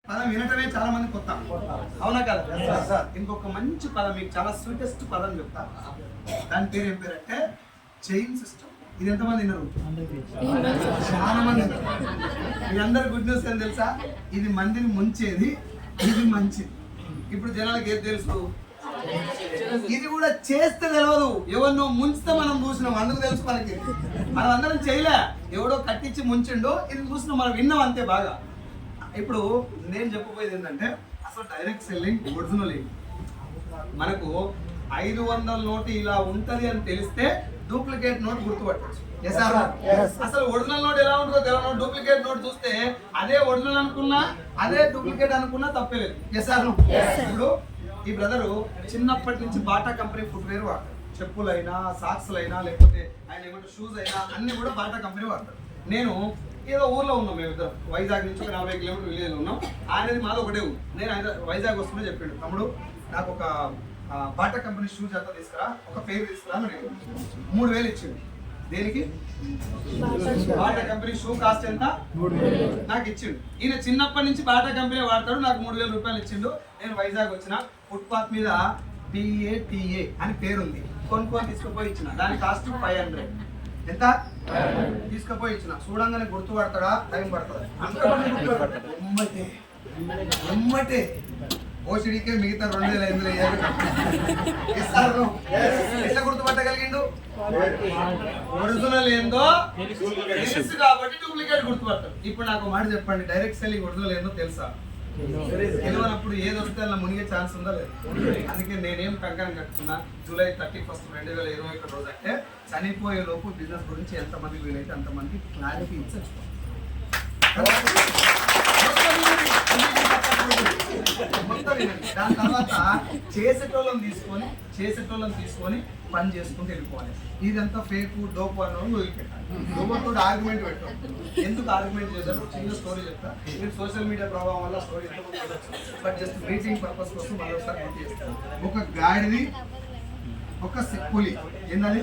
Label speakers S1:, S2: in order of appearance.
S1: పదం వినటమే చాలా మంది కొత్త, అవునా కదా? ఇంకొక మంచి పదం మీకు చాలా స్వీటెస్ట్ పదం చెప్తా. దాని పేరు ఏం పేరు అంటే చైన్ సిస్టమ్. ఇది ఎంతమంది విన్నారు? చాలా మంది. మీ అందరు గుడ్ న్యూస్ ఏం తెలుసా? ఇది మందిని ముంచేది, ఇది మంచిది. ఇప్పుడు జనాలకు ఏది తెలుసు? ఇది కూడా చేస్తే తెలియదు, ఎవరినో ముంచితే మనం చూసినాం, అందుకు తెలుసు మనకి. మనం అందరం చేయలే, ఎవడో కట్టించి ముంచిండో ఇది చూసినాం, మనం విన్నాం అంతే బాగా. ఇప్పుడు నేను చెప్పబోయేది ఏంటంటే అసలు డైరెక్ట్ సెల్లింగ్ ఒరిజినల్ ఏంటి. మనకు 500 నోటు ఇలా ఉంటది అని తెలిస్తే డూప్లికేట్ నోట్ గుర్తుపట్టచ్చు. అసలు ఒరిజినల్ నోట్ ఎలా ఉంటుందో తెలియదు, డూప్లికేట్ నోట్ చూస్తే అదే ఒరిజినల్ అనుకున్నా అదే డూప్లికేట్ అనుకున్నా తప్పలేదు. ఇప్పుడు ఈ బ్రదరు చిన్నప్పటి నుంచి బాటా కంపెనీ ఫుట్వేర్ వాడతారు. చెప్పులైనా సాక్స్లైనా లేకపోతే ఆయన ఏమంటే షూస్ అయినా అన్ని కూడా బాటా కంపెనీ వాడతారు. నేను ఏదో ఊర్లో ఉన్నాం, మేము ఇద్దరు వైజాగ్ నుంచి ఒక 40 కిలోమీటర్ విలేజ్లో ఉన్నాం. ఆయనది మాది ఒకటే ఊరు. నేను ఆయన వైజాగ్ వస్తుంటే చెప్పాడు, తమ్ముడు నాకు ఒక బాటా కంపెనీ షూస్ అంతా తీసుకురా, ఒక పేరు తీసుకురా అని 3000 ఇచ్చిండు. దేనికి? బాటా కంపెనీ షూ కాస్ట్ ఎంత? నాకు ఇచ్చిండు. ఈయన చిన్నప్పటి నుంచి బాటా కంపెనీ వాడతాడు, నాకు 3000 రూపాయలు ఇచ్చిండు. నేను వైజాగ్ వచ్చిన, ఫుట్పాత్ మీద BATA అని పేరుంది, కొనుక్కొని తీసుకుపోయి ఇచ్చిన. దాని కాస్ట్ 500. ఎంత? తీసుకుపోయి ఇచ్చిన. చూడంగానే గుర్తుపడతాడా? టైం పడుతుంది. ఎమ్మటే ఓసిడికే మిగతా 2500 ఇస్తారు. ఎట్లా గుర్తుపట్టగలిగిండు? ఒరిజినల్ ఏందో తెలుసు కాబట్టి డూప్లికేట్ గుర్తుపడతాడు. ఇప్పుడు నాకు మాట చెప్పండి, డైరెక్ట్ సెల్లింగ్ ఒరిజినల్ ఏందో తెలుసా? తెలియనప్పుడు ఏది వస్తే అలా మునిగే ఛాన్స్ ఉందా లేదు? అందుకే నేనేం కంకణం కట్టుకున్నా, జూలై 31, 2021 రోజు అంటే చనిపోయే లోపు బిజినెస్ గురించి ఎంతమంది వీలైతే అంతమంది క్లారిటీ ఇచ్చచ్చు. దాని తర్వాత చేసేటోళ్ళని తీసుకొని పని చేసుకుంటూ వెళ్ళిపోవాలి. ఇదంతా ఫేక్ డోపు అన్న వదిలిపెట్టాలి. డోపుతో ఆర్గ్యుమెంట్ పెట్టాం. ఎందుకు ఆర్గ్యుమెంట్ చేశారు? చిన్న స్టోరీ చెప్తా. మీరు సోషల్ మీడియా ప్రభావం వల్ల స్టోరీ ఎంతమంది చూడొచ్చు, బట్ జస్ట్ మీటింగ్ పర్పస్ కోసం మరోసారి గుర్తు చేస్తాను. ఒక గాడిది, ఒక పులి, ఏంటది?